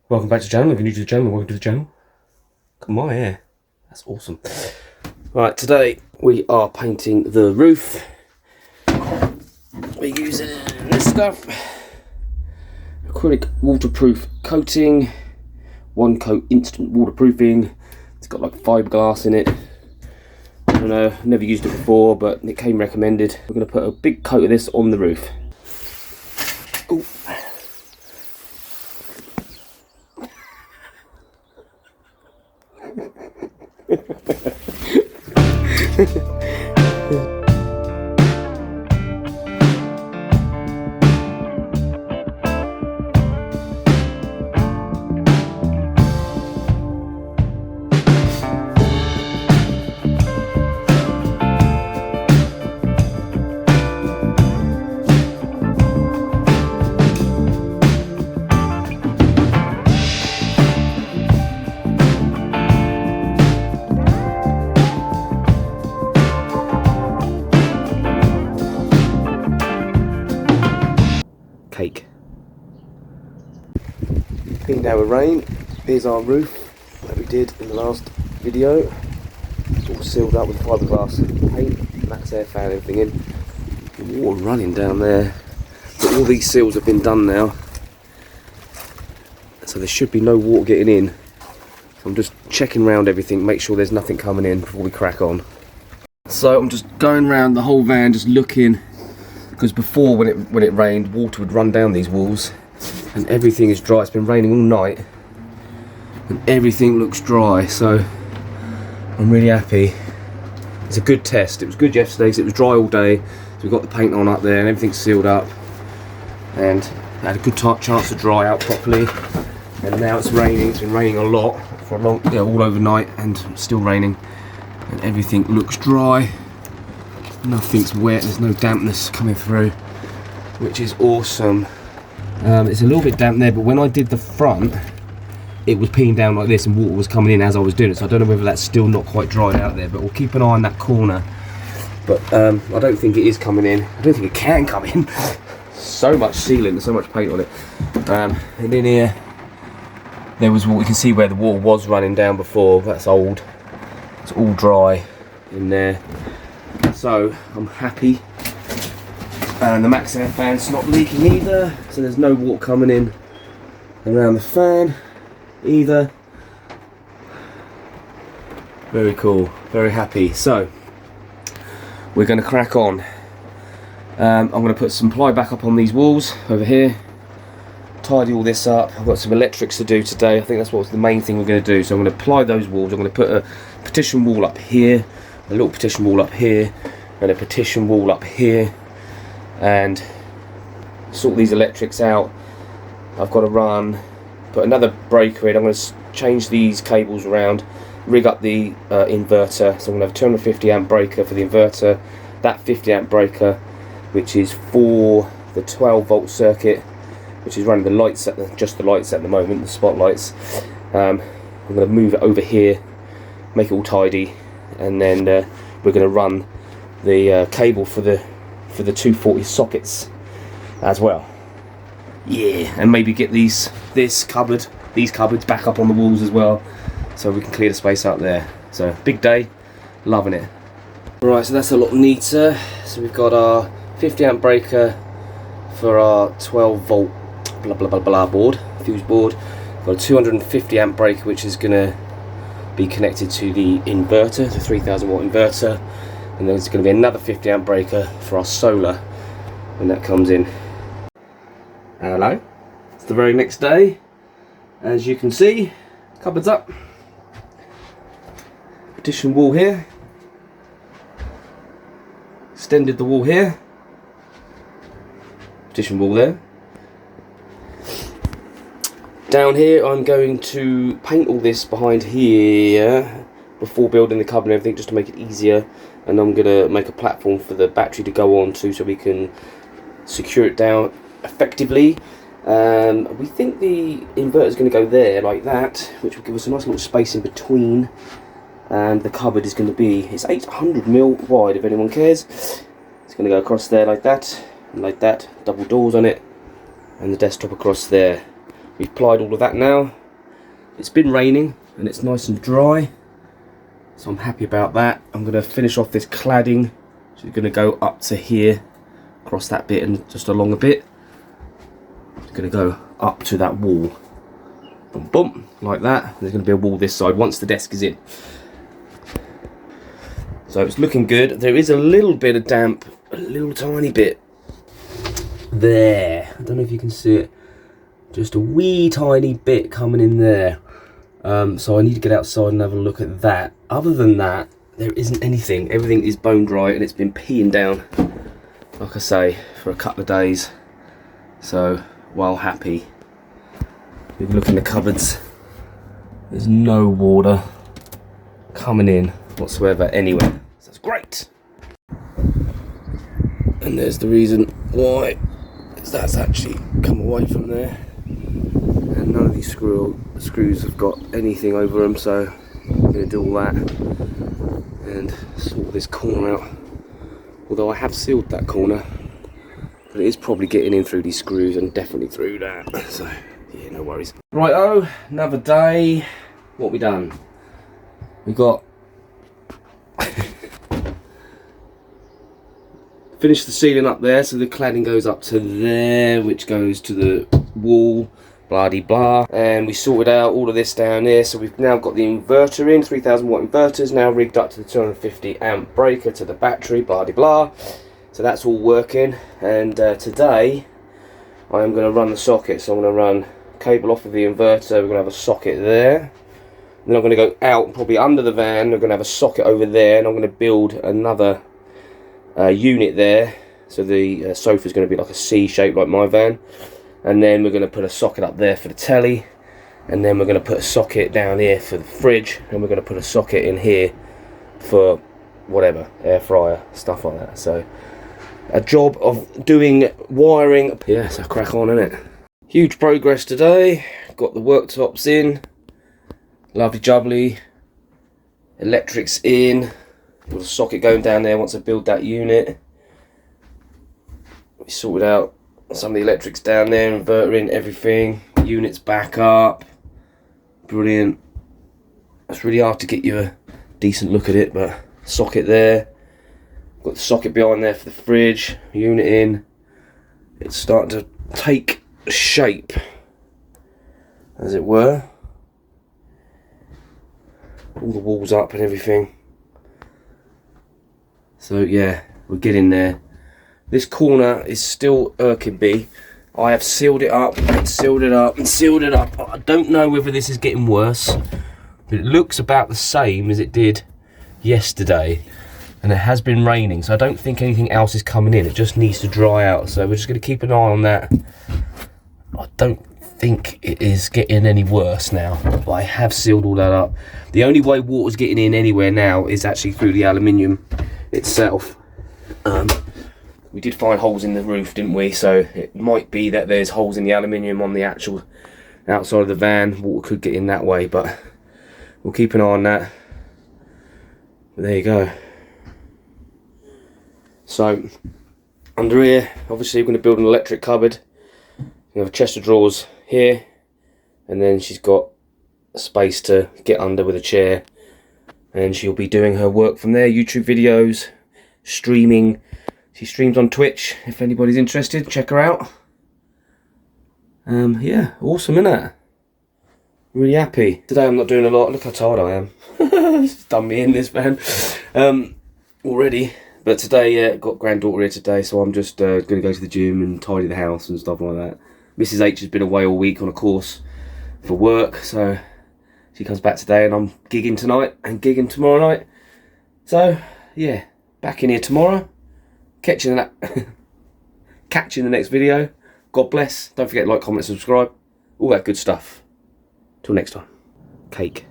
Welcome back to the channel. If you're new to the channel, welcome to the channel. Come on, yeah, that's awesome. Right, today we are painting the roof. We're using this stuff. Acrylic waterproof coating. One coat instant waterproofing. It's got like fiberglass in it. I don't know, never used it before, but it came recommended. We're going to put a big coat of this on the roof. Ooh. Cake. Being down with rain, here's our roof that we did in the last video. It's all sealed up with fiberglass paint, max air fan, everything in. Water running down there. But all these seals have been done now, so there should be no water getting in. So I'm just checking around everything, make sure there's nothing coming in before we crack on. So I'm just going around the whole van, just looking. Because before, when it rained, water would run down these walls, and everything is dry. It's been raining all night, and everything looks dry. So I'm really happy. It's a good test. It was good yesterday because it was dry all day. So we got the paint on up there, and everything's sealed up, and I had a good chance to dry out properly. And now it's raining. It's been raining a lot for a long, all overnight, and still raining, and everything looks dry. Nothing's wet, there's no dampness coming through, which is awesome. It's a little bit damp there, but when I did the front, it was peeing down like this and water was coming in as I was doing it, so I don't know whether that's still not quite dried out there, but we'll keep an eye on that corner. But I don't think it is coming in. I don't think it can come in. So much sealant, so much paint on it. And in here, there was what we can see where the water was running down before. That's old. It's all dry in there. So I'm happy, and the max air fan's not leaking either, so there's no water coming in around the fan either. Very cool, very happy. So we're going to crack on. I'm going to put some ply back up on these walls over here, tidy all this up. I've got some electrics to do today. I think that's what's the main thing we're going to do. So I'm going to ply those walls. I'm going to put a partition wall up here, a little partition wall up here, and a partition wall up here, and sort these electrics out. I've got to put another breaker in. I'm going to change these cables around, rig up the inverter. So I'm going to have a 250 amp breaker for the inverter, that 50 amp breaker, which is for the 12 volt circuit, which is running the lights just the lights at the moment, the spotlights. I'm going to move it over here, make it all tidy, and then we're going to run the cable for the 240 sockets as well. Yeah, and maybe get these cupboards back up on the walls as well, so we can clear the space out there. So big day, loving it. Right, so that's a lot neater. So we've got our 50 amp breaker for our 12 volt blah blah blah blah board, fuse board. We've got a 250 amp breaker which is going to be connected to the inverter, the 3000 watt inverter, and then there's going to be another 50 amp breaker for our solar when that comes in. Hello, it's the very next day. As you can see, cupboards up, partition wall here, extended the wall here, partition wall there. Down here I'm going to paint all this behind here before building the cupboard and everything, just to make it easier, and I'm going to make a platform for the battery to go on to so we can secure it down effectively. We think the inverter is going to go there like that, which will give us a nice little space in between, and the cupboard is going to be, it's 800mm wide if anyone cares. It's going to go across there like that, and like that, double doors on it, and the desktop across there. we've applied all of that now. It's been raining and it's nice and dry, so I'm happy about that. I'm going to finish off this cladding, which is going to go up to here, across that bit and just along a bit. It's going to go up to that wall. Boom, boom, like that. There's going to be a wall this side once the desk is in. So it's looking good. There is a little bit of damp, a little tiny bit there. I don't know if you can see it. Just a wee tiny bit coming in there. So I need to get outside and have a look at that. Other than that, there isn't anything. Everything is bone dry and it's been peeing down, like I say, for a couple of days. So, well happy. We can look in the cupboards. There's no water coming in whatsoever anywhere. So that's great. And there's the reason why that's actually come away from there. And none of these screws have got anything over them, so I'm going to do all that and sort this corner out. Although I have sealed that corner, but it is probably getting in through these screws and definitely through that. So yeah, no worries. Right, oh, another day. What we done? We got finished the ceiling up there, so the cladding goes up to there, which goes to the wall, blah de blah. And we sorted out all of this down there, so we've now got the inverter in, 3000 watt inverters now rigged up to the 250 amp breaker to the battery, blah de blah. So that's all working. And today I am going to run the socket, so I'm going to run cable off of the inverter. We're going to have a socket there, and then I'm going to go out probably under the van. We're going to have a socket over there, and I'm going to build another unit there, so the sofa is going to be like a C shape like my van, and then we're going to put a socket up there for the telly, and then we're going to put a socket down here for the fridge, and we're going to put a socket in here for whatever, air fryer, stuff like that. So a job of doing wiring. Yeah, so crack on, innit? Huge progress today. Got the worktops in, lovely jubbly, electrics in. Got a socket going down there once I build that unit. We sorted out some of the electrics down there, inverter in, everything. Units back up. Brilliant. It's really hard to get you a decent look at it, but socket there. Got the socket behind there for the fridge. Unit in. It's starting to take shape, as it were. All the walls up and everything. So yeah, we're getting there. This corner is still irking me. I have sealed it up and sealed it up and sealed it up. I don't know whether this is getting worse, but it looks about the same as it did yesterday. And it has been raining, so I don't think anything else is coming in. It just needs to dry out. So we're just going to keep an eye on that. I don't think it is getting any worse now, but I have sealed all that up. The only way water's getting in anywhere now is actually through the aluminium itself. We did find holes in the roof, didn't we? So it might be that there's holes in the aluminium on the actual outside of the van. Water could get in that way, but we'll keep an eye on that. But there you go. So under here, obviously we're going to build an electric cupboard. We have a chest of drawers here, and then she's got a space to get under with a chair, and she'll be doing her work from there. YouTube videos, streaming. She streams on Twitch. If anybody's interested, check her out. Yeah, awesome, innit? Really happy. Today I'm not doing a lot. Look how tired I am. It's done me in, this man. Already. But today, got granddaughter here today, so I'm just going to go to the gym and tidy the house and stuff like that. Mrs H has been away all week on a course for work, so she comes back today, and I'm gigging tonight and gigging tomorrow night. So yeah, back in here tomorrow. Catch you in the next video. God bless. Don't forget to like, comment, subscribe. All that good stuff. Till next time. Cake.